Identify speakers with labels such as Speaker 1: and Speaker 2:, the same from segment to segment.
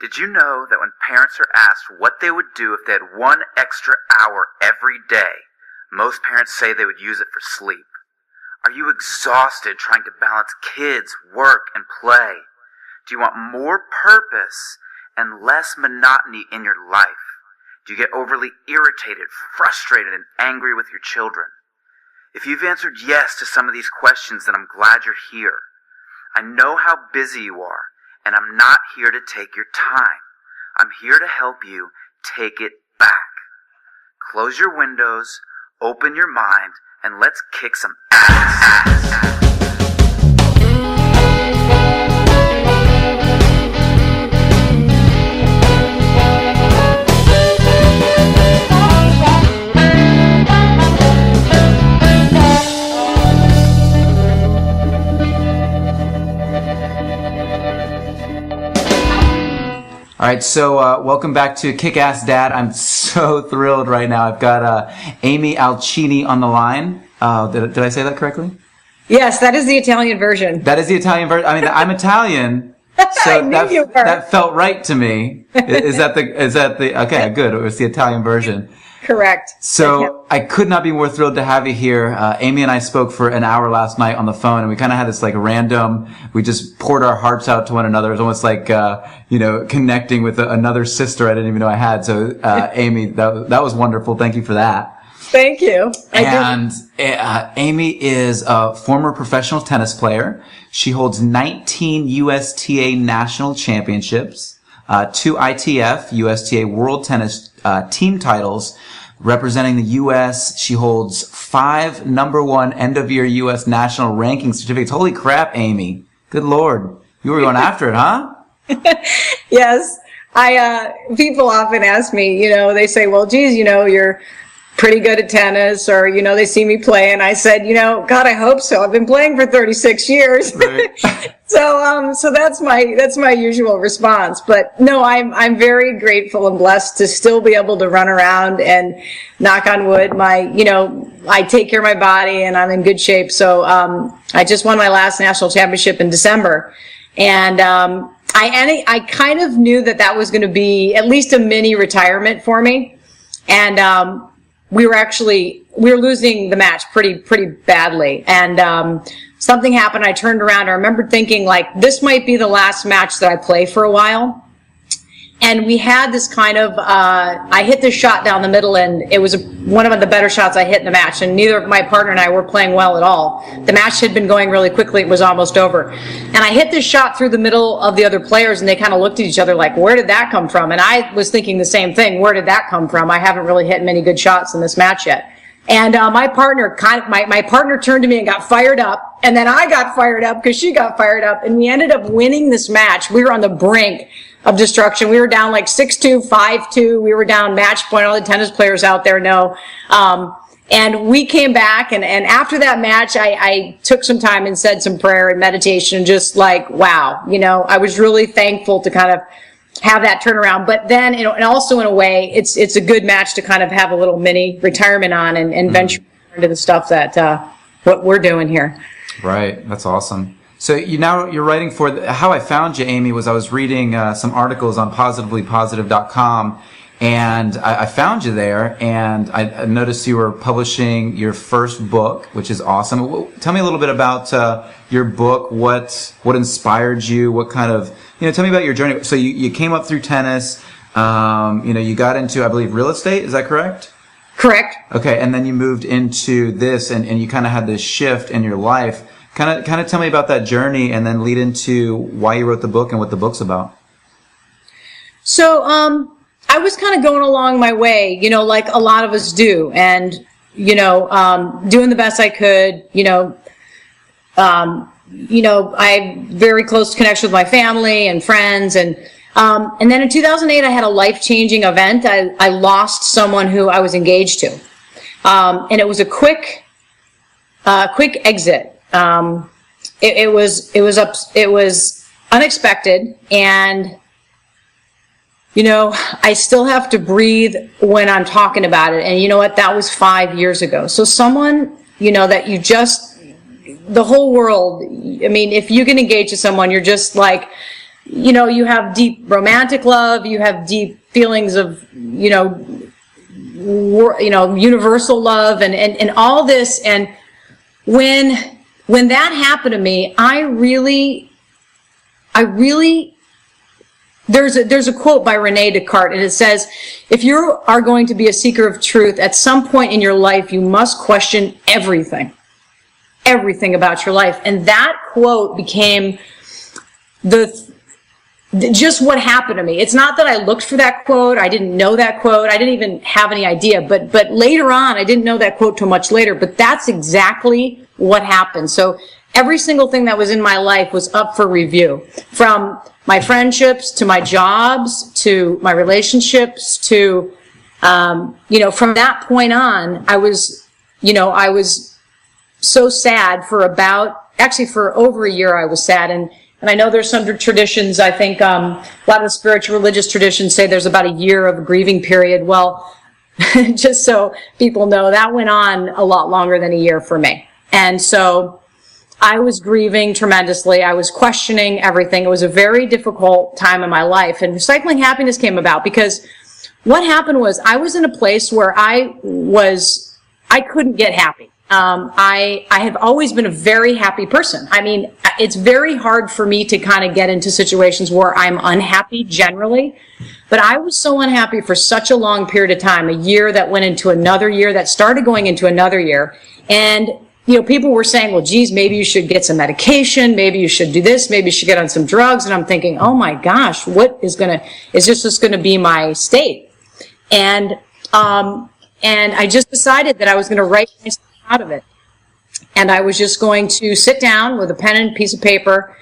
Speaker 1: Did you know that when parents are asked what they would do if they had 1 extra hour every day, most parents say they would use it for sleep? Are you exhausted trying to balance kids, work, and play? Do you want more purpose and less monotony in your life? Do you get overly irritated, frustrated, and angry with your children? If you've answered yes to some of these questions, then I'm glad you're here. I know how busy you are, and I'm not here to take your time. I'm here to help you take it back. Close your windows, open your mind, and let's kick some ass.
Speaker 2: All right, so welcome back to Kick-Ass Dad. I'm so thrilled right now. I've got Amy Alcini on the line. Did I say that correctly?
Speaker 3: Yes, that is the Italian version.
Speaker 2: That is the Italian version. I mean, I'm Italian, so that felt right to me. Is that the? Okay, good. It was the Italian version.
Speaker 3: Correct.
Speaker 2: So I could not be more thrilled to have you here. Amy and I spoke for an hour last night on the phone, and we kind of had this like random. We just poured our hearts out to one another. It was almost like connecting with another sister I didn't even know I had. So Amy, that was wonderful. Thank you for that.
Speaker 3: Thank you.
Speaker 2: Amy is a former professional tennis player. She holds 19 USTA national championships, 2 ITF USTA World Tennis team titles. Representing the U.S., she holds 5 number 1 end-of-year U.S. national ranking certificates. Holy crap, Amy. Good Lord. You were going after it, huh?
Speaker 3: Yes. People often ask me, they say, well, geez, you're pretty good at tennis, or, they see me play, and I said, God, I hope so. I've been playing for 36 years. Right. So that's my usual response. But no, I'm very grateful and blessed to still be able to run around and, knock on wood, I take care of my body and I'm in good shape. So, I just won my last national championship in December, and, I kind of knew that was going to be at least a mini retirement for me. And, we were losing the match pretty badly. And, something happened. I turned around. I remember thinking, this might be the last match that I play for a while. And we had this kind of, I hit this shot down the middle, and it was one of the better shots I hit in the match. And neither of my partner and I were playing well at all. The match had been going really quickly. It was almost over. And I hit this shot through the middle of the other players, and they kind of looked at each other like, where did that come from? And I was thinking the same thing. Where did that come from? I haven't really hit many good shots in this match yet. And my partner my partner turned to me and got fired up, and then I got fired up because she got fired up, and we ended up winning this match. We were on the brink of destruction. We were down 6-2, 5-2. We were down match point. All the tennis players out there know. And we came back, and after that match, I took some time and said some prayer and meditation, just wow, I was really thankful to kind of have that turnaround. But then, and also in a way, it's a good match to kind of have a little mini retirement on and venture into the stuff that, what we're doing here.
Speaker 2: Right. That's awesome. So you're writing for how I found you, Amy, was I was reading some articles on positivelypositive.com, and I found you there, and I noticed you were publishing your first book, which is awesome. Tell me a little bit about your book. What inspired you? What kind of tell me about your journey. So you came up through tennis. You got into, I believe, real estate. Is that correct?
Speaker 3: Correct.
Speaker 2: Okay, and then you moved into this, and you kind of had this shift in your life. Kind of tell me about that journey, and then lead into why you wrote the book and what the book's about.
Speaker 3: So, I was kind of going along my way, like a lot of us do, and, doing the best I could, I had very close connection with my family and friends, and then in 2008, I had a life-changing event. I lost someone who I was engaged to, and it was a quick exit. It was unexpected, and I still have to breathe when I'm talking about it. And you know what? That was 5 years ago. So someone, that you just, the whole world, I mean, if you can engage with someone, you're just you have deep romantic love, you have deep feelings of, universal love and all this. And when that happened to me, I really, there's a quote by Rene Descartes, and it says, if you are going to be a seeker of truth, at some point in your life, you must question everything about your life. And that quote became just what happened to me. It's not that I looked for that quote. I didn't know that quote. I didn't even have any idea. But later on, I didn't know that quote till much later. But that's exactly what happened. So every single thing that was in my life was up for review. From my friendships, to my jobs, to my relationships, to, from that point on, I was so sad for over a year I was sad. And I know there's some traditions, I think a lot of the spiritual religious traditions say there's about a year of a grieving period. Well, just so people know, that went on a lot longer than a year for me. And so I was grieving tremendously. I was questioning everything. It was a very difficult time in my life. And Recycling Happiness came about because what happened was I was in a place where I couldn't get happy. I have always been a very happy person. I mean, it's very hard for me to kind of get into situations where I'm unhappy generally, but I was so unhappy for such a long period of time, a year that went into another year that started going into another year. And, people were saying, well, geez, maybe you should get some medication. Maybe you should do this. Maybe you should get on some drugs. And I'm thinking, oh my gosh, is this just going to be my state? And I just decided that I was going to write myself out of it. And I was just going to sit down with a pen and piece of paper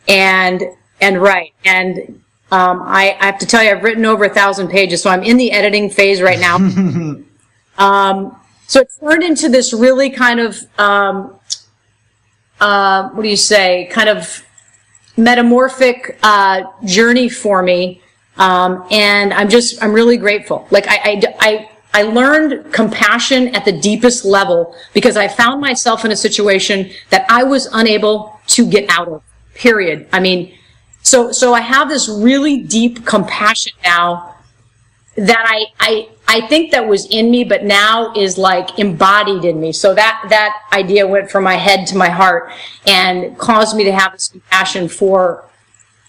Speaker 3: and write. And I have to tell you, I've written over 1,000 pages, so I'm in the editing phase right now. So it turned into this really kind of, kind of metamorphic journey for me. And I'm really grateful. Like I learned compassion at the deepest level because I found myself in a situation that I was unable to get out of, period. I mean, so I have this really deep compassion now that I think that was in me, but now is like embodied in me. So that idea went from my head to my heart and caused me to have this compassion for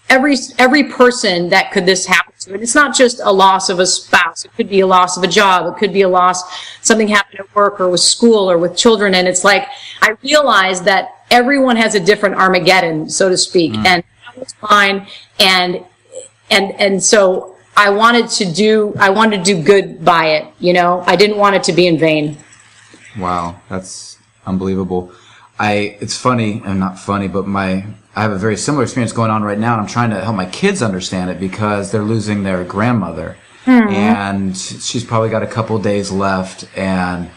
Speaker 3: every person that could this happen to. And it's not just a loss of a spouse. It could be a loss of a job. It could be a loss, something happened at work or with school or with children. And it's like, I realized that everyone has a different Armageddon, so to speak. And that was mine. And so I wanted to do good by it. I didn't want it to be in vain.
Speaker 2: Wow. That's unbelievable. It's funny, and not funny, but I have a very similar experience going on right now, and I'm trying to help my kids understand it because they're losing their grandmother. And she's probably got a couple days left, and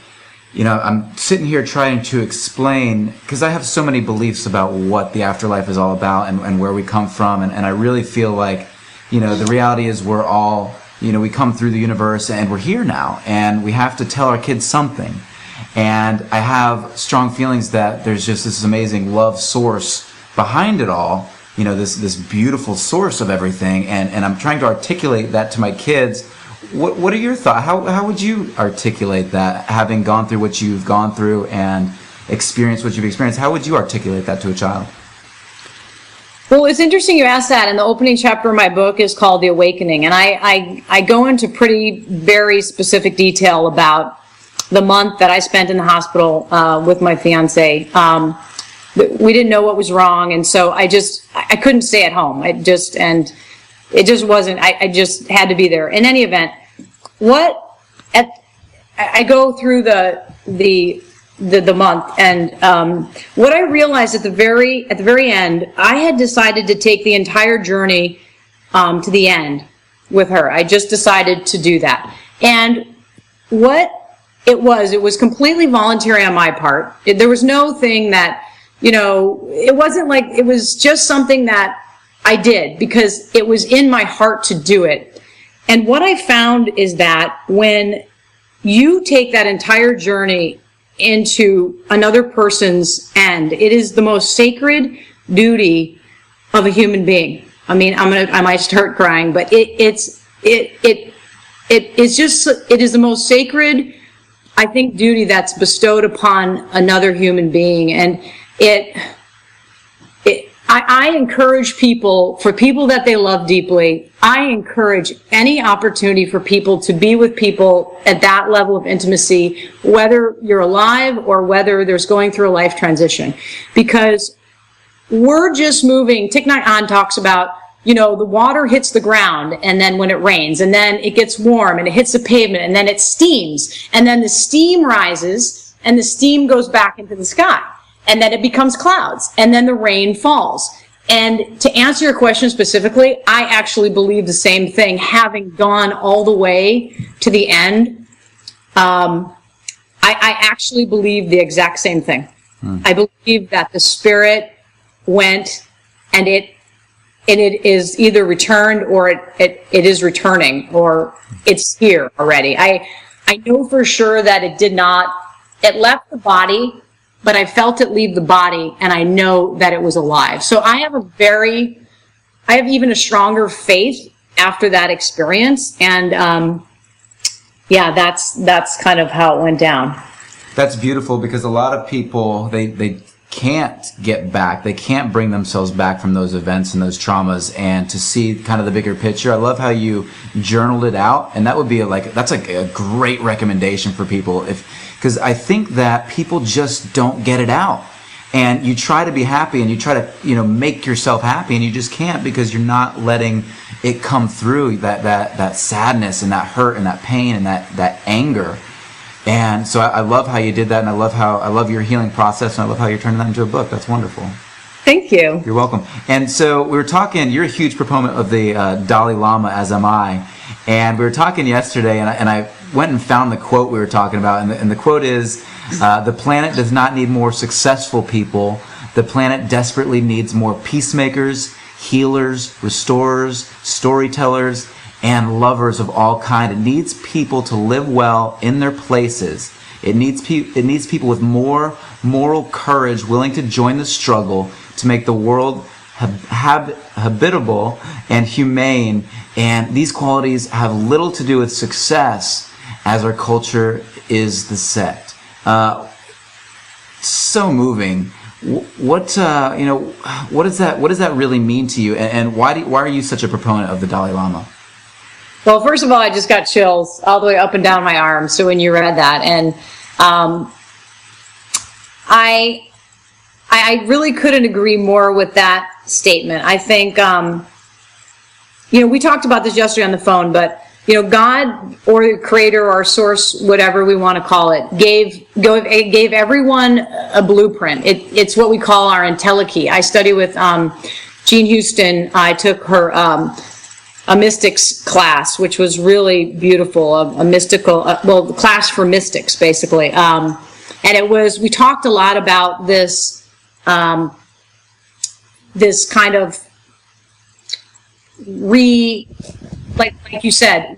Speaker 2: I'm sitting here trying to explain, because I have so many beliefs about what the afterlife is all about and where we come from, and I really feel like, the reality is we're all, we come through the universe and we're here now, and we have to tell our kids something. And I have strong feelings that there's just this amazing love source behind it all, this beautiful source of everything, and I'm trying to articulate that to my kids. What are your thoughts? How would you articulate that, having gone through what you've gone through and experienced what you've experienced? How would you articulate that to a child?
Speaker 3: Well, it's interesting you asked that, and the opening chapter of my book is called The Awakening, and I go into very specific detail about the month that I spent in the hospital with my fiance. We didn't know what was wrong, and so I couldn't stay at home. I just had to be there. In any event, I go through the month, and what I realized at the very end, I had decided to take the entire journey to the end with her. I just decided to do that. And what it was completely voluntary on my part. There was no thing that, it wasn't like, it was just something that I did because it was in my heart to do it. And what I found is that when you take that entire journey into another person's end, it is the most sacred duty of a human being. I mean, I might start crying, but it is the most sacred, I think, duty that's bestowed upon another human being. And I encourage people, for people that they love deeply, I encourage any opportunity for people to be with people at that level of intimacy, whether you're alive or whether there's going through a life transition. Because we're just moving. Thich Nhat Hanh talks about, the water hits the ground, and then when it rains, and then it gets warm, and it hits the pavement, and then it steams, and then the steam rises, and the steam goes back into the sky. And then it becomes clouds, and then the rain falls. And to answer your question specifically, I actually believe the same thing, having gone all the way to the end. I actually believe the exact same thing. I believe that the Spirit went, and it is either returned, or it is returning, or it's here already. I know for sure that it left the body, but I felt it leave the body, and I know that it was alive. So I have even a stronger faith after that experience. And, that's kind of how it went down.
Speaker 2: That's beautiful, because a lot of people, they can't get back. They can't bring themselves back from those events and those traumas, and to see kind of the bigger picture. I love how you journaled it out, and that would be that's a great recommendation for people, because I think that people just don't get it out. And you try to be happy, and you try to, make yourself happy, and you just can't, because you're not letting it come through, that sadness and that hurt and that pain and that anger. And so I love how you did that, and I love your healing process, and I love how you're turning that into a book. That's wonderful.
Speaker 3: Thank you.
Speaker 2: You're welcome. And so we were talking, you're a huge proponent of the Dalai Lama, as am I. And we were talking yesterday, and I went and found the quote we were talking about. And the quote is, the planet does not need more successful people. The planet desperately needs more peacemakers, healers, restorers, storytellers, and lovers of all kind. It needs people to live well in their places. It needs people with more moral courage, willing to join the struggle to make the world habitable and humane. And these qualities have little to do with success, as our culture is the set. So moving. What does that really mean to you? And why are you such a proponent of the Dalai Lama?
Speaker 3: Well, first of all, I just got chills all the way up and down my arms. So when you read that, and I really couldn't agree more with that statement. I think, we talked about this yesterday on the phone, but God, or the Creator, or our source, whatever we want to call it, gave everyone a blueprint. It's what we call our entelechy. I study with Jean Houston. I took her a mystics class, which was really beautiful, a mystical, class for mystics, basically. And we talked a lot about this, this kind of like you said,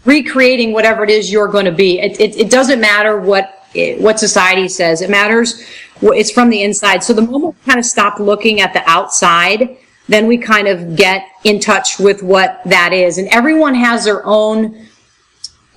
Speaker 3: recreating whatever it is you're going to be. It doesn't matter what society says. It matters. It's from the inside. So the moment we kind of stop looking at the outside, then we kind of get in touch with what that is. And everyone has their own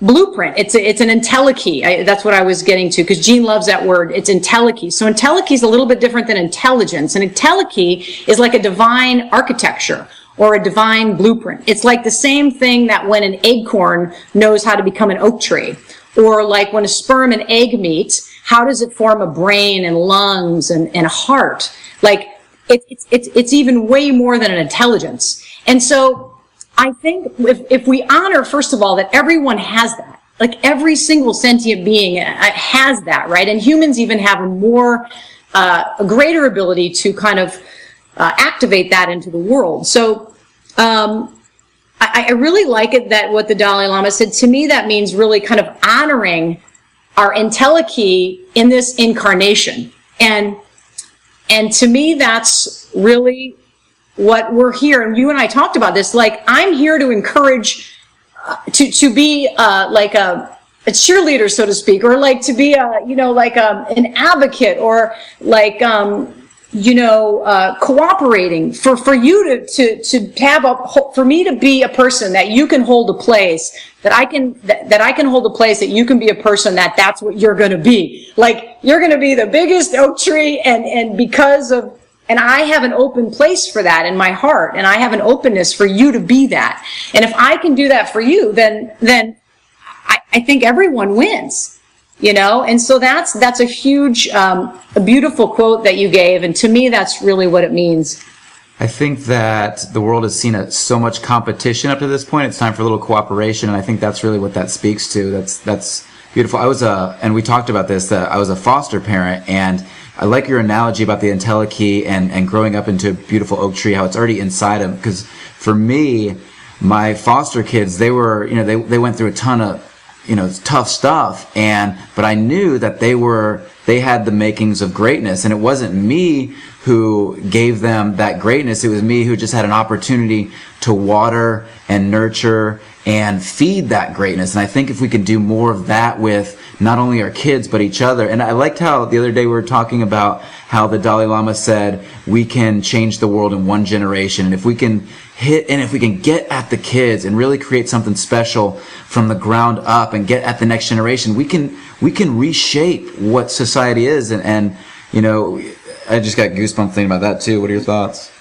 Speaker 3: blueprint. It's an entelechy. That's what I was getting to, because Jean loves that word. It's entelechy. So entelechy is a little bit different than intelligence. And entelechy is like a divine architecture or a divine blueprint. It's like the same thing that when an acorn knows how to become an oak tree, or like when a sperm and egg meet, how does it form a brain and lungs and a heart? Like, it's even way more than an intelligence. And so I think if we honor, first of all, that everyone has that, like every single sentient being has that, right? And humans even have a greater ability to kind of activate that into the world. So I really like it that what the Dalai Lama said. To me, that means really kind of honoring our entelechy in this incarnation. And to me, that's really what we're here. And you and I talked about this. Like, I'm here to encourage, to be like a cheerleader, so to speak, or like to be an advocate, or like cooperating, for you to have for me to be a person that you can hold a place, that I can hold a place, that you can be a person that's what you're going to be. Like, you're going to be the biggest oak tree, and I have an open place for that in my heart, and I have an openness for you to be that. And if I can do that for you, then I think everyone wins. And so that's a huge, a beautiful quote that you gave, and to me, that's really what it means.
Speaker 2: I think that the world has seen so much competition up to this point. It's time for a little cooperation, and I think that's really what that speaks to. That's beautiful. And we talked about this, that I was a foster parent, and I like your analogy about the entelechy and growing up into a beautiful oak tree, how it's already inside them. Because for me, my foster kids, they were, they went through a ton of, tough stuff, but I knew that they had the makings of greatness, and it wasn't me who gave them that greatness. It was me who just had an opportunity to water and nurture and feed that greatness. And I think if we could do more of that with not only our kids, but each other. And I liked how the other day we were talking about how the Dalai Lama said we can change the world in one generation. And if we can get at the kids and really create something special from the ground up and get at the next generation, we can reshape what society is. And I just got goosebumps thinking about that too. What are your thoughts?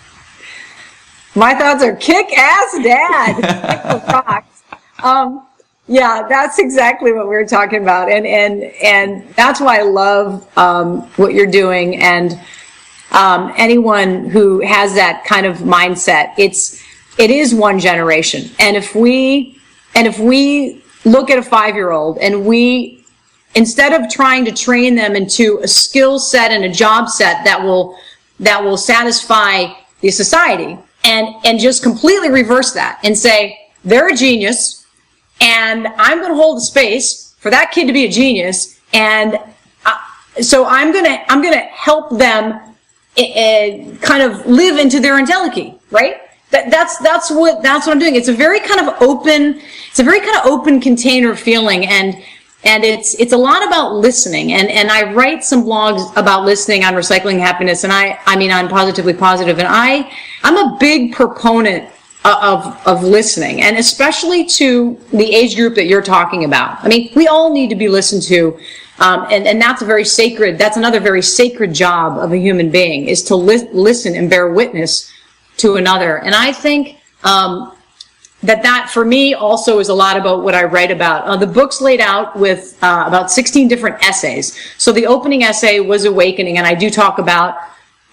Speaker 3: My thoughts are kick-ass dad. Yeah, that's exactly what we were talking about, and that's why I love what you're doing, and anyone who has that kind of mindset. It is one generation, and if we look at a 5-year-old and we, instead of trying to train them into a skill set and a job set that will satisfy the society, and just completely reverse that and say they're a genius. And I'm going to hold the space for that kid to be a genius, and so I'm going to help them kind of live into their entelechy, right? That's what I'm doing. It's a very kind of open container feeling, and it's a lot about listening. And I write some blogs about listening on Recycling Happiness, and I mean on Positively Positive, and I'm a big proponent of listening, and especially to the age group that you're talking about. I mean, we all need to be listened to, and that's another very sacred job of a human being, is to listen and bear witness to another. And I think that for me also is a lot about what I write about. The book's laid out with about 16 different essays. So the opening essay was Awakening, and I do talk about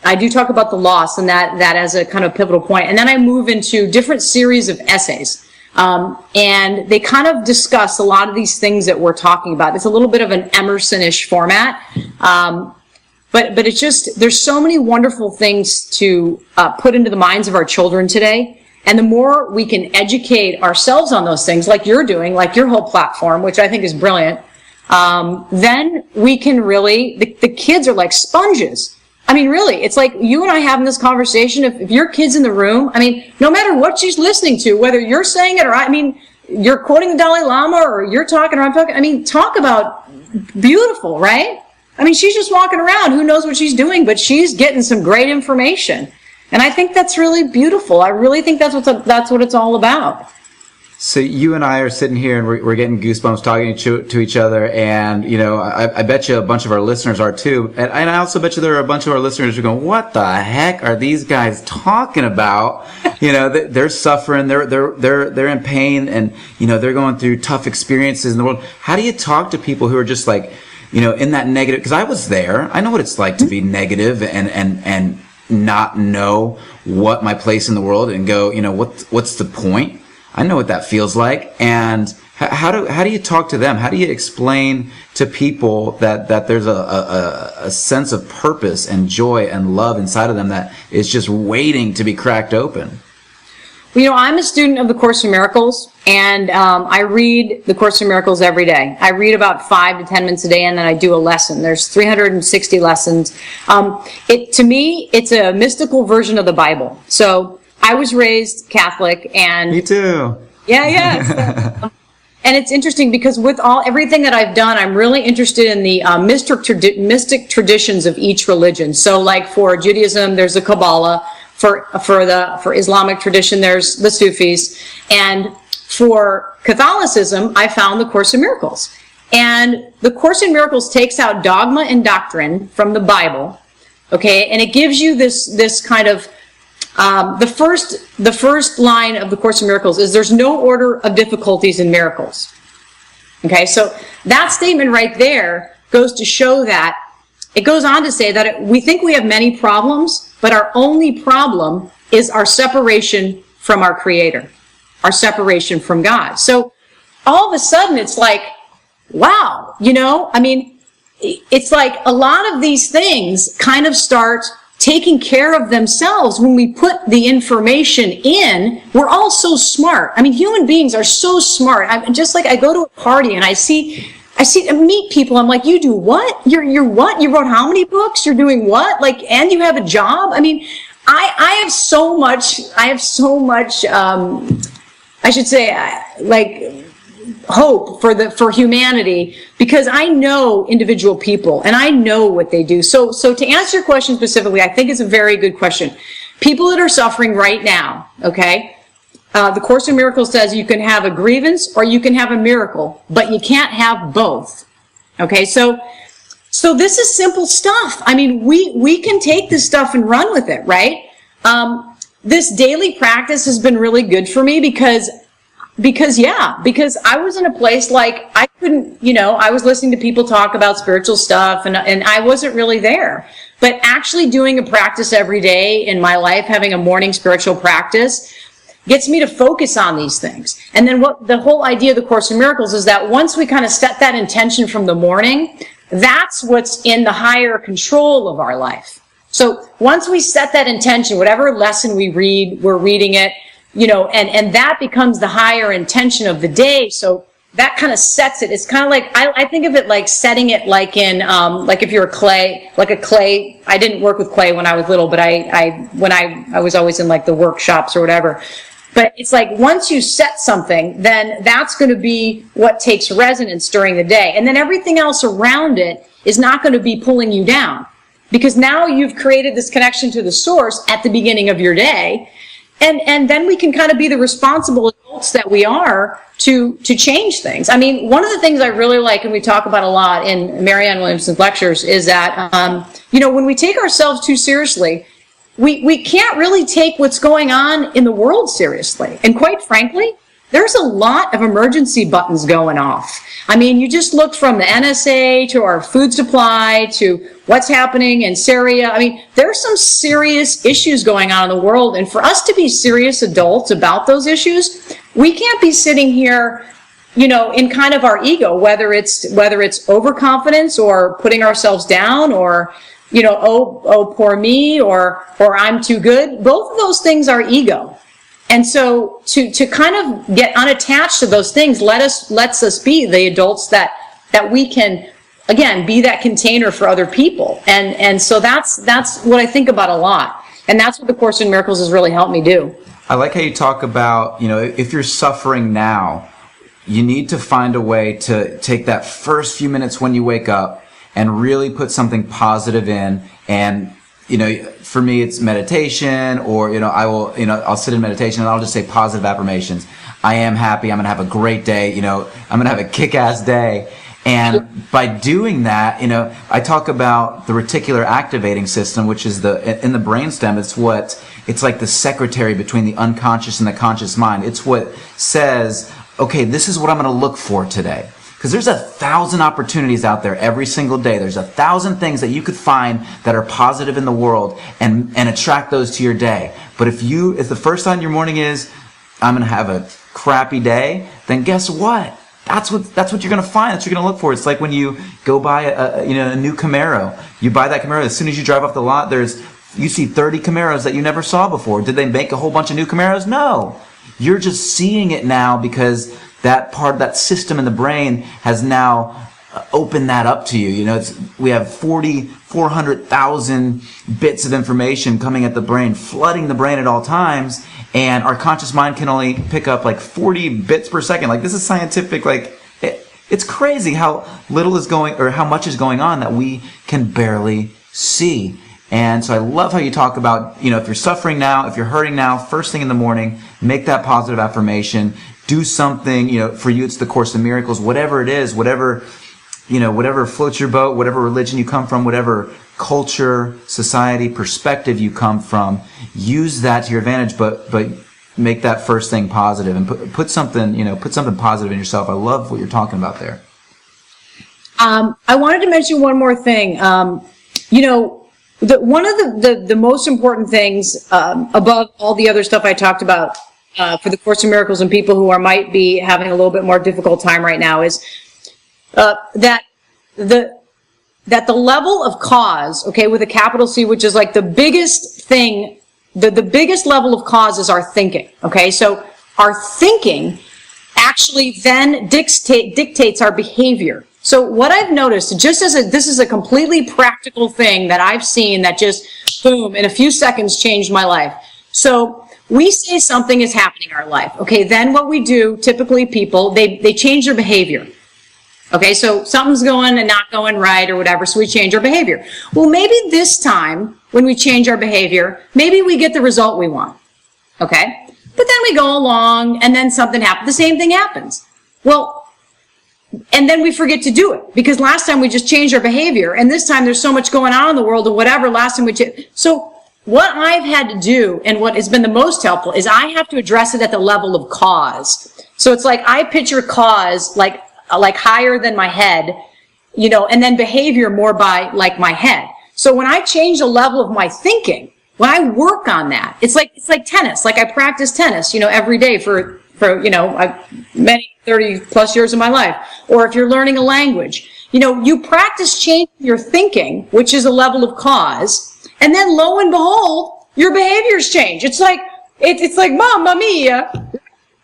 Speaker 3: the loss and that as a kind of pivotal point. And then I move into different series of essays. And they kind of discuss a lot of these things that we're talking about. It's a little bit of an Emerson-ish format. But it's just, there's so many wonderful things to put into the minds of our children today. And the more we can educate ourselves on those things, like you're doing, like your whole platform, which I think is brilliant, then we can really, the kids are like sponges. I mean, really, it's like you and I having this conversation. If your kid's in the room, I mean, no matter what she's listening to, whether you're saying it or you're quoting the Dalai Lama or you're talking or I'm talking, I mean, talk about beautiful, right? I mean, she's just walking around. Who knows what she's doing, but she's getting some great information. And I think that's really beautiful. I really think that's what it's all about.
Speaker 2: So you and I are sitting here and we're getting goosebumps talking to each other, and I bet you a bunch of our listeners are too, and I also bet you there are a bunch of our listeners who are going, what the heck are these guys talking about? They're suffering, they're in pain, and they're going through tough experiences in the world. How do you talk to people who are just like in that negative? Because I was there. I know what it's like to be negative and not know what my place in the world, and go, what's the point? I know what that feels like. And how do you talk to them? How do you explain to people that there's a sense of purpose and joy and love inside of them that is just waiting to be cracked open?
Speaker 3: Well, I'm a student of the Course in Miracles, and I read the Course in Miracles every day. I read about 5 to 10 minutes a day, and then I do a lesson. There's 360 lessons. To me, it's a mystical version of the Bible. So I was raised Catholic, and
Speaker 2: me too.
Speaker 3: Yeah. And it's interesting because with everything that I've done, I'm really interested in the mystic traditions of each religion. So like for Judaism, there's the Kabbalah. For Islamic tradition, there's the Sufis. And for Catholicism, I found the Course in Miracles. And the Course in Miracles takes out dogma and doctrine from the Bible, okay, and it gives you this kind of the first line of the Course in Miracles is there's no order of difficulties in miracles. Okay, so that statement right there goes to show that it goes on to say that we think we have many problems, but our only problem is our separation from our Creator, our separation from God. So all of a sudden it's like, wow, I mean, it's like a lot of these things kind of start taking care of themselves when we put the information in. We're all so smart. I mean, human beings are so smart. I'm just like, I go to a party and I meet people. I'm like, you do what? You're what? You wrote how many books? You're doing what? Like, and you have a job? I mean, I have so much, I should say, like, hope for humanity, because I know individual people and I know what they do. So to answer your question specifically, I think it's a very good question. People that are suffering right now, okay, the Course in Miracles says you can have a grievance or you can have a miracle, but you can't have both. Okay, so this is simple stuff. I mean, we can take this stuff and run with it, right? This daily practice has been really good for me because I was in a place like I couldn't, I was listening to people talk about spiritual stuff and I wasn't really there. But actually doing a practice every day in my life, having a morning spiritual practice, gets me to focus on these things. And then what the whole idea of the Course in Miracles is that once we kind of set that intention from the morning, that's what's in the higher control of our life. So once we set that intention, whatever lesson we read, we're reading it, and that becomes the higher intention of the day. So that kind of sets it. It's kind of like, I think of it like setting it like in, like if you're a clay, I didn't work with clay when I was little, but I was always in like the workshops or whatever. But it's like once you set something, then that's going to be what takes resonance during the day. And then everything else around it is not going to be pulling you down. Because now you've created this connection to the source at the beginning of your day. And then we can kind of be the responsible adults that we are to change things. I mean, one of the things I really like, and we talk about a lot in Marianne Williamson's lectures, is that, when we take ourselves too seriously, we can't really take what's going on in the world seriously. And quite frankly, there's a lot of emergency buttons going off. I mean, you just looked from the NSA to our food supply to what's happening in Syria. I mean, there's some serious issues going on in the world. And for us to be serious adults about those issues, we can't be sitting here, in kind of our ego, whether it's overconfidence or putting ourselves down or, oh, poor me or I'm too good. Both of those things are ego. And so to kind of get unattached to those things lets us be the adults that we can, again, be that container for other people. And so that's what I think about a lot. And that's what the Course in Miracles has really helped me do.
Speaker 2: I like how you talk about, if you're suffering now, you need to find a way to take that first few minutes when you wake up and really put something positive in. And for me, it's meditation, or, I'll sit in meditation and I'll just say positive affirmations. I am happy. I'm going to have a great day. I'm going to have a kick-ass day. And by doing that, I talk about the reticular activating system, which is in the brainstem. It's like the secretary between the unconscious and the conscious mind. It's what says, okay, this is what I'm going to look for today. Because there's 1,000 opportunities out there every single day. There's 1,000 things that you could find that are positive in the world and attract those to your day. But if the first on your morning is, I'm going to have a crappy day, then guess what? That's what you're going to find. That's what you're going to look for. It's like when you go buy a new Camaro. You buy that Camaro. As soon as you drive off the lot, you see 30 Camaros that you never saw before. Did they make a whole bunch of new Camaros? No. You're just seeing it now because that part of that system in the brain has now opened that up to you. We have 400,000 bits of information coming at the brain, flooding the brain at all times. and our conscious mind can only pick up like 40 bits per second. Like, this is scientific. Like, it's crazy how little is going, or how much is going on that we can barely see. And so I love how you talk about, if you're suffering now, if you're hurting now, first thing in the morning, make that positive affirmation, do something, for you it's the Course in Miracles, whatever it is, whatever floats your boat, whatever religion you come from, whatever culture, society, perspective you come from, use that to your advantage, but make that first thing positive and put something positive in yourself. I love what you're talking about there.
Speaker 3: I wanted to mention one more thing. One of the most important things, above all the other stuff I talked about, for the Course in Miracles and people who might be having a little bit more difficult time right now, is that the level of cause, okay, with a capital C, which is like the biggest thing, the biggest level of cause is our thinking, okay? So our thinking actually then dictates our behavior. So what I've noticed, this is a completely practical thing that I've seen that just, boom, in a few seconds changed my life. So we say something is happening in our life, okay? Then what we do, typically people, they change their behavior. Okay, so something's going and not going right or whatever, so we change our behavior. Well, maybe this time, when we change our behavior, maybe we get the result we want, okay? But then we go along, and then something happens. The same thing happens. Well, and then we forget to do it, because last time we just changed our behavior, and this time there's so much going on in the world or whatever, last time so what I've had to do, and what has been the most helpful, is I have to address it at the level of cause. So it's like I picture cause like higher than my head, and then behavior more by like my head. So when I change the level of my thinking, when I work on that, it's like tennis. Like I practice tennis, every day for many 30 plus years of my life. Or if you're learning a language, you practice changing your thinking, which is a level of cause, and then lo and behold, your behaviors change. It's like Mamma Mia.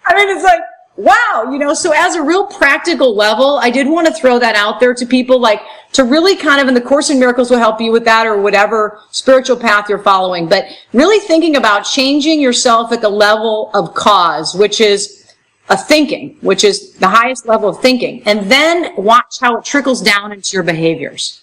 Speaker 3: I mean, it's like, wow, so as a real practical level, I did want to throw that out there to people, like, to really kind of, and the Course in Miracles will help you with that, or whatever spiritual path you're following, but really thinking about changing yourself at the level of cause, which is a thinking, which is the highest level of thinking, and then watch how it trickles down into your behaviors.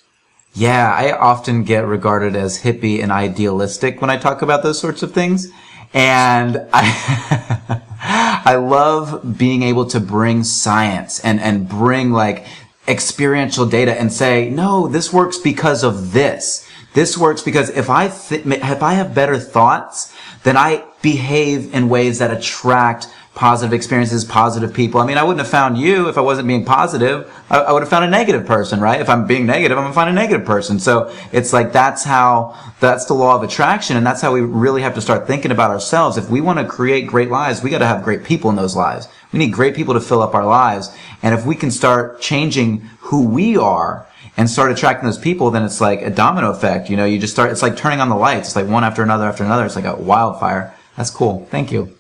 Speaker 2: Yeah, I often get regarded as hippie and idealistic when I talk about those sorts of things. And I love being able to bring science and bring like experiential data and say, no, this works because of this. This works because if I have better thoughts, then I behave in ways that attract positive experiences, positive people. I mean, I wouldn't have found you if I wasn't being positive. I would have found a negative person, right? If I'm being negative, I'm going to find a negative person. So it's like, that's the law of attraction. And that's how we really have to start thinking about ourselves. If we want to create great lives, we got to have great people in those lives. We need great people to fill up our lives. And if we can start changing who we are and start attracting those people, then it's like a domino effect. You just start, it's like turning on the lights. It's like one after another after another. It's like a wildfire. That's cool. Thank you.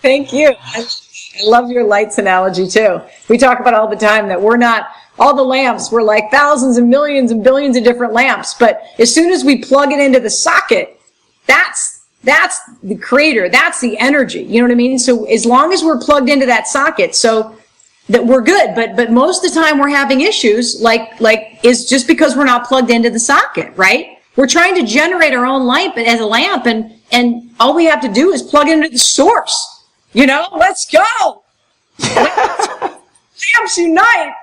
Speaker 3: Thank you. I love your lights analogy too. We talk about all the time that we're not, all the lamps, we're like thousands and millions and billions of different lamps. But as soon as we plug it into the socket, that's the creator, that's the energy. You know what I mean? So as long as we're plugged into that socket, so that we're good. But most of the time we're having issues like is just because we're not plugged into the socket, right? We're trying to generate our own light as a lamp, and all we have to do is plug into the source. Let's go. Lamps unite.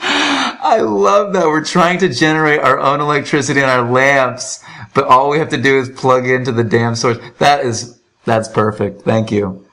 Speaker 2: I love that. We're trying to generate our own electricity in our lamps, but all we have to do is plug into the damn source. That's perfect. Thank you.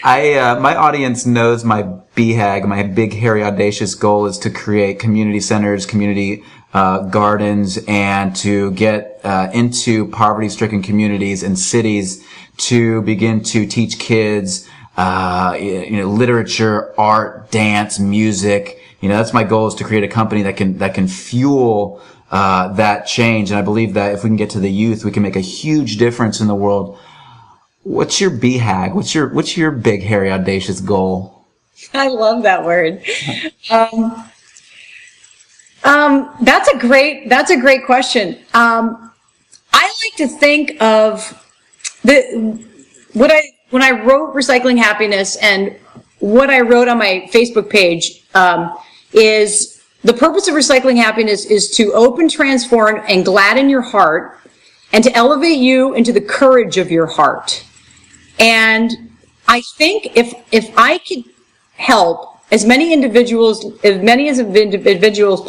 Speaker 2: My audience knows my BHAG, my big, hairy, audacious goal is to create community centers, community gardens, and to get into poverty-stricken communities and cities to begin to teach kids, literature, art, dance, music. That's my goal, is to create a company that can fuel that change. And I believe that if we can get to the youth, we can make a huge difference in the world. What's your BHAG? What's your big, hairy, audacious goal?
Speaker 3: I love that word. That's a great question. I like to think of When I wrote Recycling Happiness, and what I wrote on my Facebook page is the purpose of Recycling Happiness is to open, transform, and gladden your heart, and to elevate you into the courage of your heart. And I think if I could help as many individuals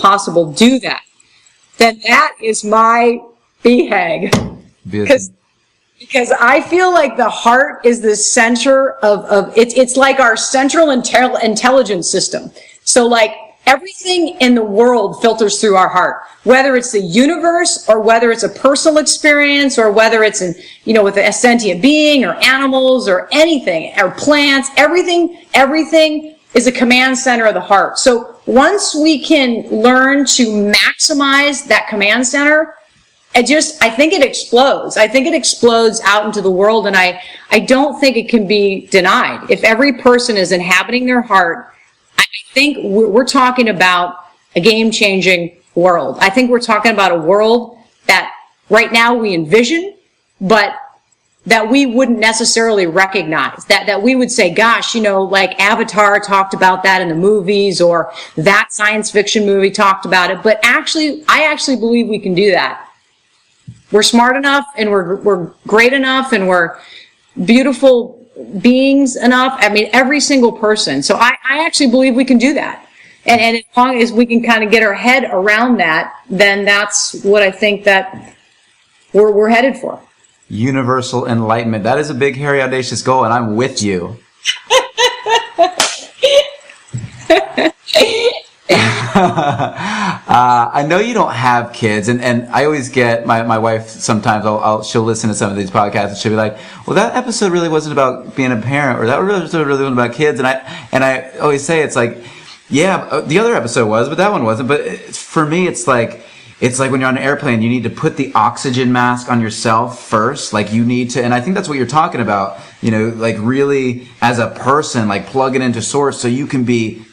Speaker 3: possible do that, then that is my BHAG. Because I feel like the heart is the center of it's like our central intelligence system. So like everything in the world filters through our heart, whether it's the universe or whether it's a personal experience or whether it's with a sentient being or animals or anything or plants, everything is a command center of the heart. So once we can learn to maximize that command center, I think it explodes. I think it explodes out into the world, and I don't think it can be denied. If every person is inhabiting their heart, I think we're talking about a game-changing world. I think we're talking about a world that right now we envision, but that we wouldn't necessarily recognize. That we would say, gosh, like Avatar talked about that in the movies, or that science fiction movie talked about it. But I actually believe we can do that. We're smart enough, and we're great enough, and we're beautiful beings enough. I mean, every single person. So I actually believe we can do that. And as long as we can kind of get our head around that, then that's what I think that we're headed for.
Speaker 2: Universal enlightenment. That is a big, hairy, audacious goal, and I'm with you. I know you don't have kids, and I always get my wife, sometimes she'll listen to some of these podcasts and she'll be like, well, that episode really wasn't about being a parent, or that episode really wasn't about kids. And I always say, it's like, yeah, the other episode was, but that one wasn't. But for me, it's like when you're on an airplane, you need to put the oxygen mask on yourself first. Like you need to, and I think that's what you're talking about, like really as a person, like plug it into source so you can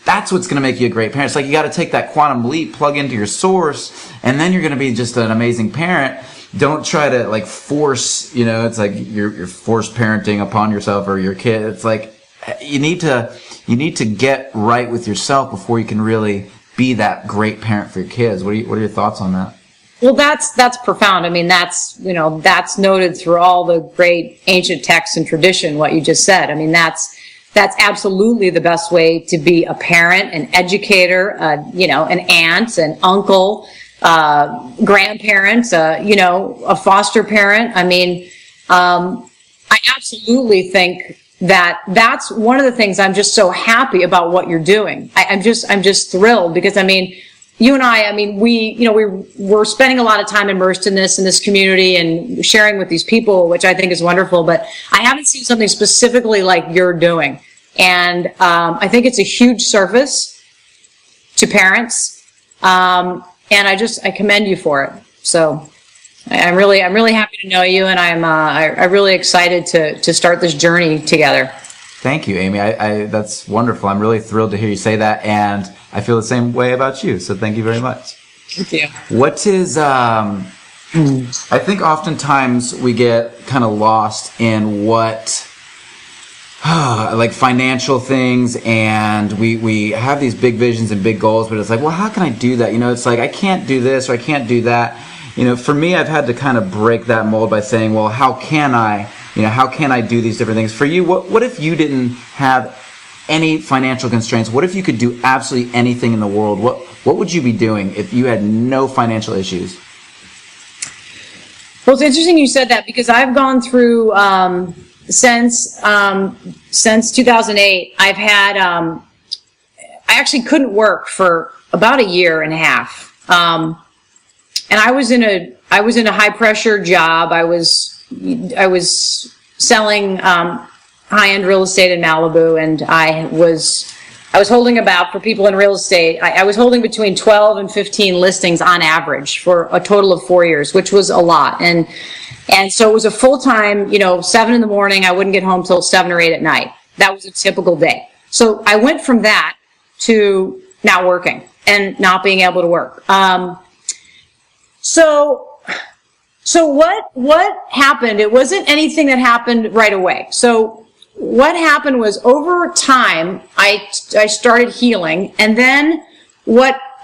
Speaker 2: that's what's going to make you a great parent. It's like you got to take that quantum leap, plug into your source, and then you're going to be just an amazing parent. Don't try to like force, it's like you're forced parenting upon yourself or your kid. It's like you need to get right with yourself before you can really be that great parent for your kids. What are your thoughts on that?
Speaker 3: Well, that's profound. I mean, that's noted through all the great ancient texts and tradition, what you just said. I mean, that's absolutely the best way to be a parent, an educator, an aunt, an uncle, grandparent, a foster parent. I mean, I absolutely think that's one of the things I'm just so happy about what you're doing. I'm just thrilled because, I mean, you and I mean, we're spending a lot of time immersed in this community and sharing with these people, which I think is wonderful, but I haven't seen something specifically like you're doing. And, I think it's a huge service to parents. And I commend you for it. So I'm really happy to know you, and I'm really excited to start this journey together.
Speaker 2: Thank you, Amy. That's wonderful. I'm really thrilled to hear you say that, and I feel the same way about you. So thank you very much.
Speaker 3: Thank you.
Speaker 2: What is I think oftentimes we get kind of lost in what like financial things, and we have these big visions and big goals, but it's like, well, how can I do that? It's like I can't do this or I can't do that. For me, I've had to kind of break that mold by saying, well, how can I do these different things? For you, what if you didn't have any financial constraints? What if you could do absolutely anything in the world? What would you be doing if you had no financial issues?
Speaker 3: Well, it's interesting you said that, because I've gone through, since 2008, I've had, I actually couldn't work for about a year and a half. And I was in a high pressure job. I was selling high end real estate in Malibu, and I was holding about, for people in real estate, I was holding between 12 and 15 listings on average for a total of 4 years, which was a lot. And so it was a full time, 7 in the morning. I wouldn't get home till 7 or 8 at night. That was a typical day. So I went from that to not working and not being able to work. So So what happened? It wasn't anything that happened right away. So what happened was over time, I started healing, and then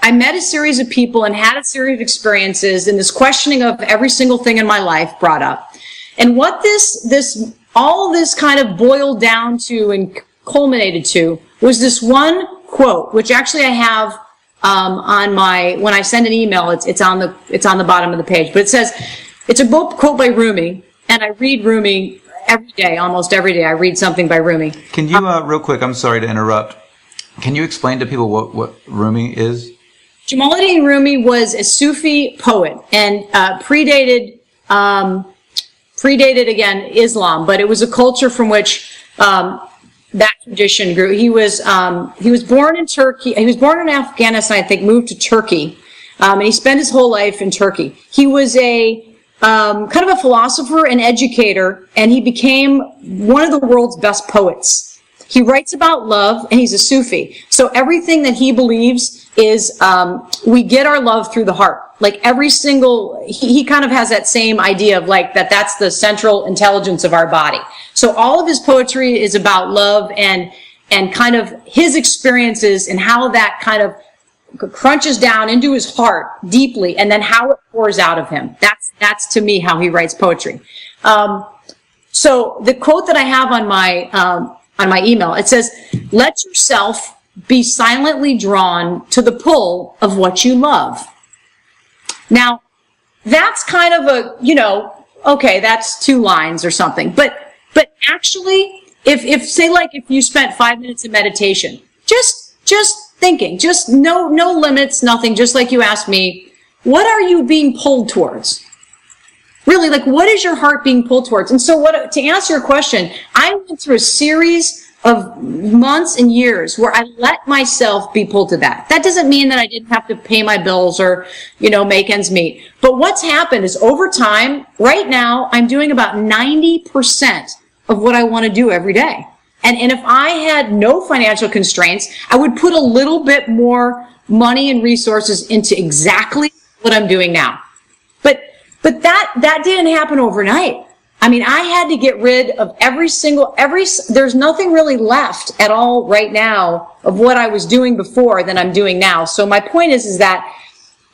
Speaker 3: I met a series of people and had a series of experiences, and this questioning of every single thing in my life brought up. And what all this kind of boiled down to and culminated to was this one quote, which actually I have when I send an email, it's on the bottom of the page, but it says, it's a quote by Rumi, and I read Rumi every day, almost every day. I read something by Rumi.
Speaker 2: Can you, real quick, I'm sorry to interrupt. Can you explain to people what Rumi is?
Speaker 3: Jamaluddin Rumi was a Sufi poet and predated again Islam, but it was a culture from which that tradition grew. He was born in Turkey. He was born in Afghanistan, I think, moved to Turkey, and he spent his whole life in Turkey. He was a kind of a philosopher and educator, and he became one of the world's best poets. He writes about love, and he's a Sufi. So everything that he believes is we get our love through the heart. Like he kind of has that same idea of like that's the central intelligence of our body. So all of his poetry is about love and kind of his experiences and how that kind of crunches down into his heart deeply, and then how it pours out of him. That's to me how he writes poetry. So the quote that I have on my email, it says, "Let yourself be silently drawn to the pull of what you love." Now, that's kind of okay, that's 2 lines or something. But actually, if you spent 5 minutes of meditation, just thinking, just no limits, nothing, just like you asked me, what are you being pulled towards? Really, like, what is your heart being pulled towards? And so to answer your question, I went through a series of months and years where I let myself be pulled to that. That doesn't mean that I didn't have to pay my bills or, make ends meet. But what's happened is over time, right now, I'm doing about 90% of what I want to do every day. And if I had no financial constraints, I would put a little bit more money and resources into exactly what I'm doing now. But that didn't happen overnight. I mean, I had to get rid of there's nothing really left at all right now of what I was doing before than I'm doing now. So my point is that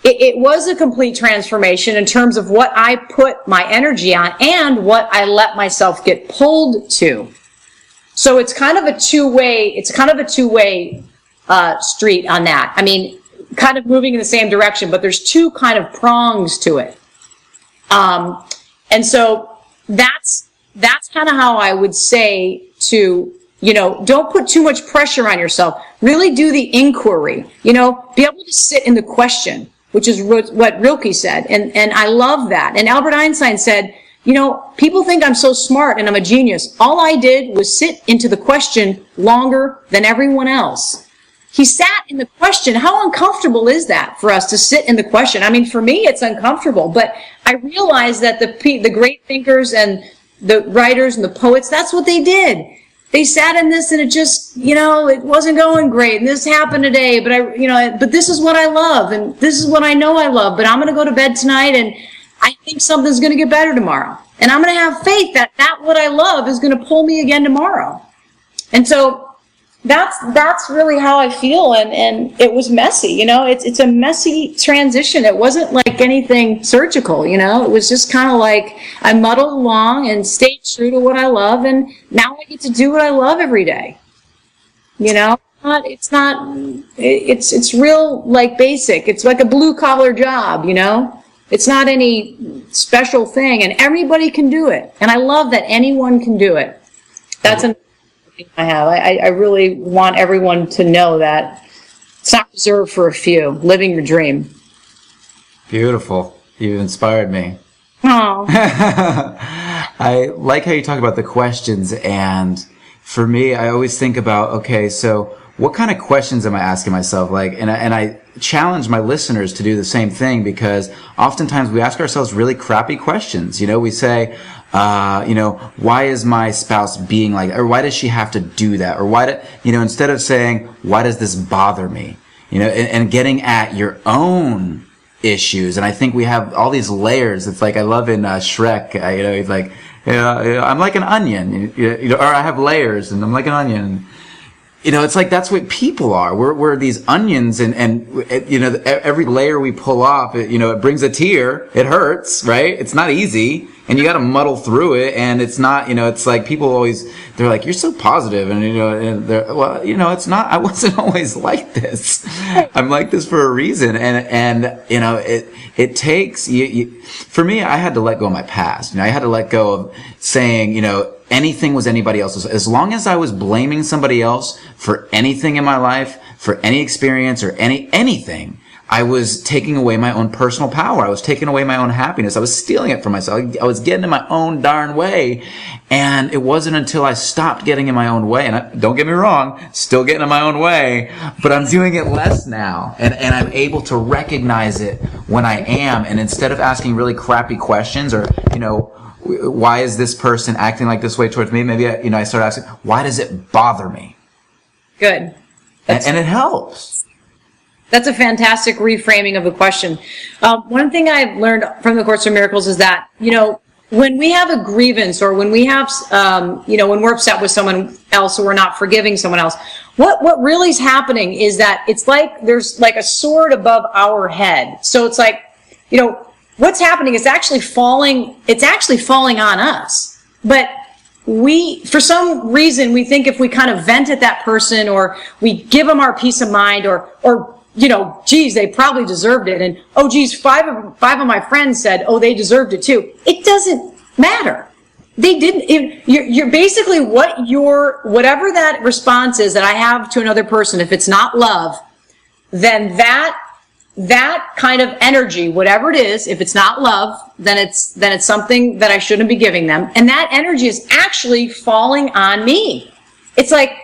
Speaker 3: it was a complete transformation in terms of what I put my energy on and what I let myself get pulled to. So it's kind of a two-way street on that. I mean, kind of moving in the same direction, but there's 2 kind of prongs to it. And so that's kind of how I would say to, don't put too much pressure on yourself. Really do the inquiry, be able to sit in the question, which is what Rilke said. And I love that. And Albert Einstein said, people think I'm so smart and I'm a genius. All I did was sit into the question longer than everyone else. He sat in the question. How uncomfortable is that for us to sit in the question? I mean, for me, it's uncomfortable, but I realized that the great thinkers and the writers and the poets, that's what they did. They sat in this and it just, it wasn't going great. And this happened today, but this is what I love. And this is what I know I love, but I'm going to go to bed tonight and I think something's going to get better tomorrow. And I'm going to have faith that what I love is going to pull me again tomorrow. And so that's really how I feel, and it was messy, it's a messy transition. It wasn't like anything surgical, it was just kind of like I muddled along and stayed true to what I love, and now I get to do what I love every day. It's real, like, basic. It's like a blue collar job, it's not any special thing, and everybody can do it, and I love that anyone can do it. That's I have. I really want everyone to know that it's not reserved for a few. Living your dream.
Speaker 2: Beautiful. You inspired me.
Speaker 3: Oh.
Speaker 2: I like how you talk about the questions, and for me, I always think about, okay, so what kind of questions am I asking myself? And I challenge my listeners to do the same thing, because oftentimes we ask ourselves really crappy questions. We say, why is my spouse being like that? Or why does she have to do that? Or instead of saying, why does this bother me? And getting at your own issues. And I think we have all these layers. It's like, I love in Shrek, he's like, I'm like an onion, or I have layers and I'm like an onion. It's like, that's what people are. We're these onions, and every layer we pull off, it brings a tear. It hurts, right? It's not easy, and you got to muddle through it. And it's not, it's like people always, they're like, you're so positive, and it's not. I wasn't always like this. I'm like this for a reason, and it takes for me. I had to let go of my past. I had to let go of saying, anything was anybody else's. As long as I was blaming somebody else for anything in my life, for any experience or anything, I was taking away my own personal power. I was taking away my own happiness. I was stealing it from myself. I was getting in my own darn way. And it wasn't until I stopped getting in my own way, and don't get me wrong, still getting in my own way, but I'm doing it less now. And I'm able to recognize it when I am. And instead of asking really crappy questions or, why is this person acting like this way towards me? Maybe I start asking, why does it bother me?
Speaker 3: Good.
Speaker 2: And it helps.
Speaker 3: That's a fantastic reframing of the question. One thing I've learned from the Course in Miracles is that, when we have a grievance, or when we have, when we're upset with someone else, or we're not forgiving someone else, what really is happening is that it's like there's like a sword above our head. So it's like, what's happening is actually falling on us. But for some reason, we think if we kind of vent at that person, or we give them our peace of mind, or geez, they probably deserved it. And, oh, geez, five of my friends said, oh, they deserved it too. It doesn't matter. They didn't. You're basically whatever that response is that I have to another person, if it's not love, then that kind of energy, whatever it is, if it's not love, then it's something that I shouldn't be giving them. And that energy is actually falling on me. It's like,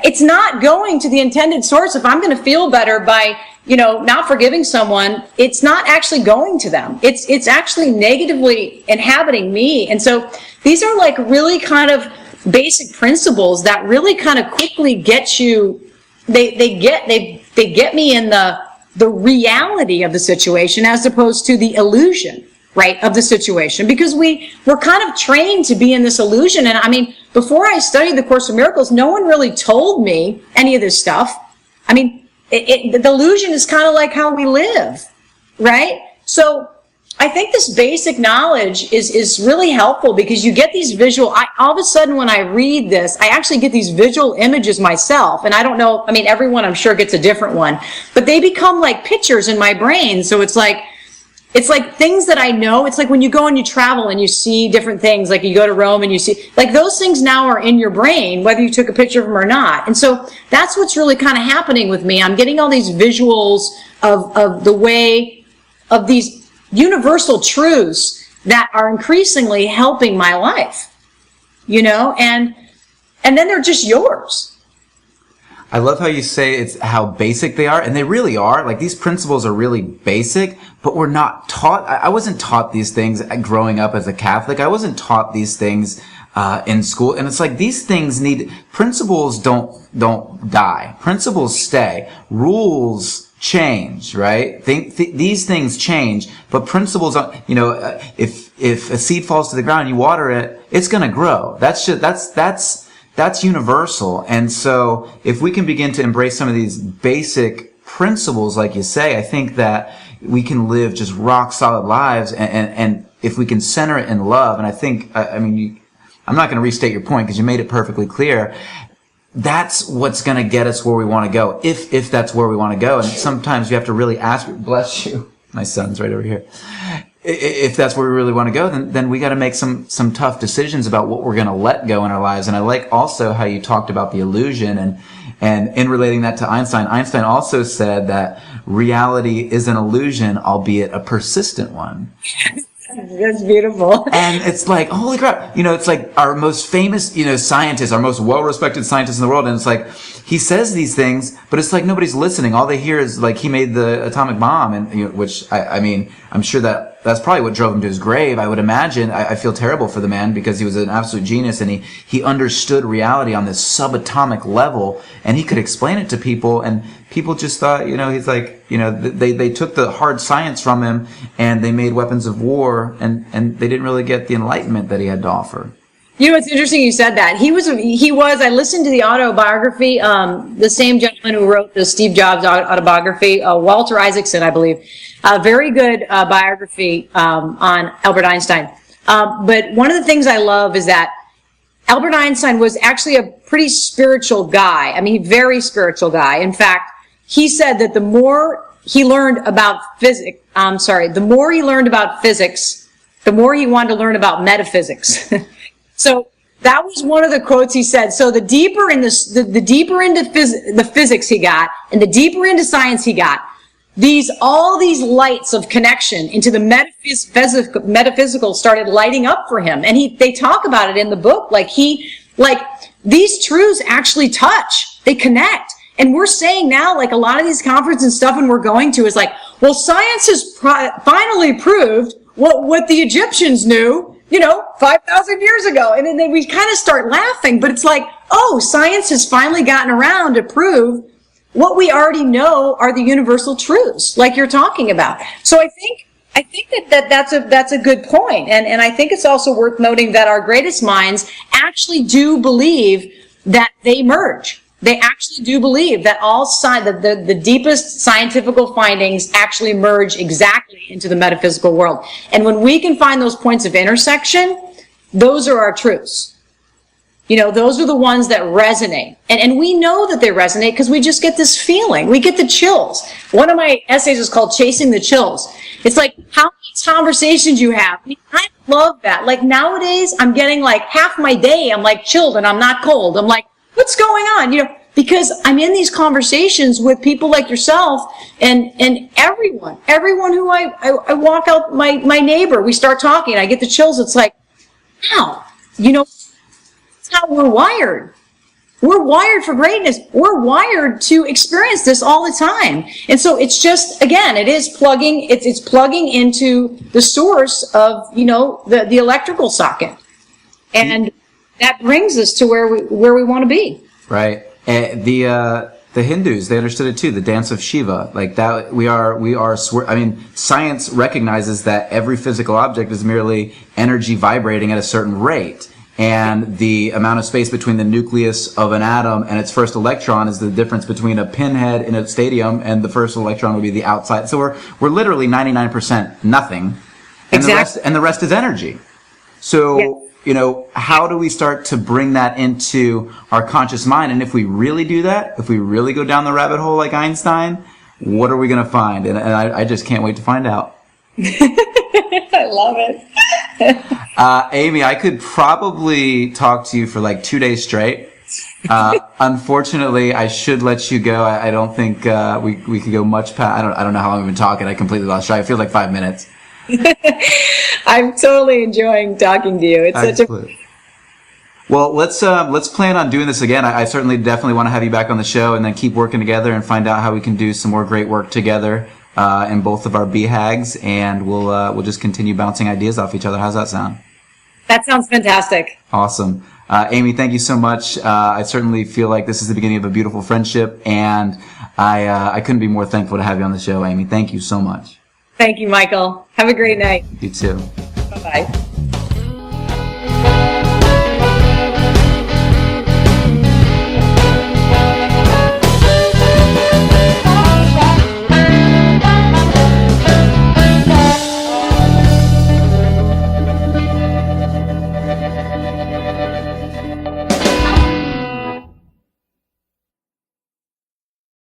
Speaker 3: it's not going to the intended source. If I'm going to feel better by, not forgiving someone, it's not actually going to them. It's actually negatively inhabiting me. And so these are like really kind of basic principles that really kind of quickly get you, they get me in the reality of the situation, as opposed to the illusion, right, of the situation. Because we're kind of trained to be in this illusion. And I mean, before I studied the Course in Miracles, no one really told me any of this stuff. I mean, the illusion is kind of like how we live, right? So I think this basic knowledge is really helpful, because you get these all of a sudden when I read this, I actually get these visual images myself. And I don't know, I mean, everyone I'm sure gets a different one, but they become like pictures in my brain. So it's like things that I know. It's like when you go and you travel and you see different things, like you go to Rome and you see, like those things now are in your brain, whether you took a picture of them or not. And so that's what's really kind of happening with me. I'm getting all these visuals of the way of these universal truths that are increasingly helping my life, and then they're just yours.
Speaker 2: I love how you say it's how basic they are, and they really are. Like, these principles are really basic, but we're not taught. I wasn't taught these things growing up as a Catholic. I wasn't taught these things in school. And it's like, these things principles don't die. Principles stay. Rules change, right? These things change, but principles don't, if a seed falls to the ground and you water it, it's going to grow. That's universal. And so if we can begin to embrace some of these basic principles, like you say, I think that we can live just rock solid lives. And if we can center it in love, and I think, I'm not going to restate your point because you made it perfectly clear. That's what's going to get us where we want to go, if that's where we want to go. And sometimes you have to really ask, bless you, my son's right over here. If that's where we really want to go, then we got to make some tough decisions about what we're going to let go in our lives. And I like also how you talked about the illusion, and in relating that to Einstein. Einstein also said that reality is an illusion, albeit a persistent one.
Speaker 3: That's beautiful.
Speaker 2: And it's like, holy crap. It's like our most famous, scientist, our most well-respected scientist in the world. And it's like, he says these things, but it's like nobody's listening. All they hear is like, he made the atomic bomb. And, which, I'm sure that that's probably what drove him to his grave. I would imagine. I feel terrible for the man because he was an absolute genius, and he understood reality on this subatomic level, and he could explain it to people, and people just thought, he's like, they took the hard science from him and they made weapons of war, and they didn't really get the enlightenment that he had to offer.
Speaker 3: It's interesting you said that. He was, I listened to the autobiography, the same gentleman who wrote the Steve Jobs autobiography, Walter Isaacson, I believe. A very good biography on Albert Einstein. But one of the things I love is that Albert Einstein was actually a pretty spiritual guy. I mean, very spiritual guy. In fact, he said that the more he learned about physics, the more he learned about physics, the more he wanted to learn about metaphysics. So that was one of the quotes he said. So the deeper in the deeper into the physics he got, and the deeper into science he got, all these lights of connection into the metaphysical started lighting up for him. And they talk about it in the book. Like these truths actually touch, they connect. And we're saying now, like a lot of these conferences and stuff, and we're going to is like, well, science has finally proved what the Egyptians knew, 5,000 years ago. And then we kind of start laughing, but it's like, oh, science has finally gotten around to prove what we already know are the universal truths, like you're talking about. So I think that's a good point. And I think it's also worth noting that our greatest minds actually do believe that they merge. They actually do believe that the deepest scientific findings actually merge exactly into the metaphysical world. And when we can find those points of intersection, those are our truths. Those are the ones that resonate. And we know that they resonate because we just get this feeling. We get the chills. One of my essays is called Chasing the Chills. It's like how many conversations you have. I love that. Like nowadays, I'm getting like half my day, I'm like chilled and I'm not cold. I'm like, what's going on? Because I'm in these conversations with people like yourself and everyone who I walk out, my neighbor, we start talking, I get the chills. It's like, wow, that's how we're wired. We're wired for greatness. We're wired to experience this all the time. And so it's just, again, it's plugging into the source of, the electrical socket. And that brings us to where we want to be.
Speaker 2: Right. The Hindus, they understood it too. The dance of Shiva, like that. Science recognizes that every physical object is merely energy vibrating at a certain rate, and the amount of space between the nucleus of an atom and its first electron is the difference between a pinhead in a stadium and the first electron would be the outside. So we're literally 99% nothing, and the rest is energy. So. Yeah. How do we start to bring that into our conscious mind? And if we really do that, if we really go down the rabbit hole like Einstein, what are we going to find? And I just can't wait to find out.
Speaker 3: I love it.
Speaker 2: Amy, I could probably talk to you for like 2 days straight. Unfortunately, I should let you go. I don't think we could go much past. I don't know how long we've been talking. I completely lost track. I feel like 5 minutes.
Speaker 3: I'm totally enjoying talking to you. It's
Speaker 2: Excellent. Well, let's plan on doing this again. I certainly definitely want to have you back on the show and then keep working together and find out how we can do some more great work together in both of our BHAGs, and we'll just continue bouncing ideas off each other. How's that sound?
Speaker 3: That sounds fantastic.
Speaker 2: Awesome. Amy, thank you so much. I certainly feel like this is the beginning of a beautiful friendship, and I couldn't be more thankful to have you on the show, Amy. Thank you so much.
Speaker 3: Thank you, Michael. Have a great night.
Speaker 2: You too.
Speaker 3: Bye-bye.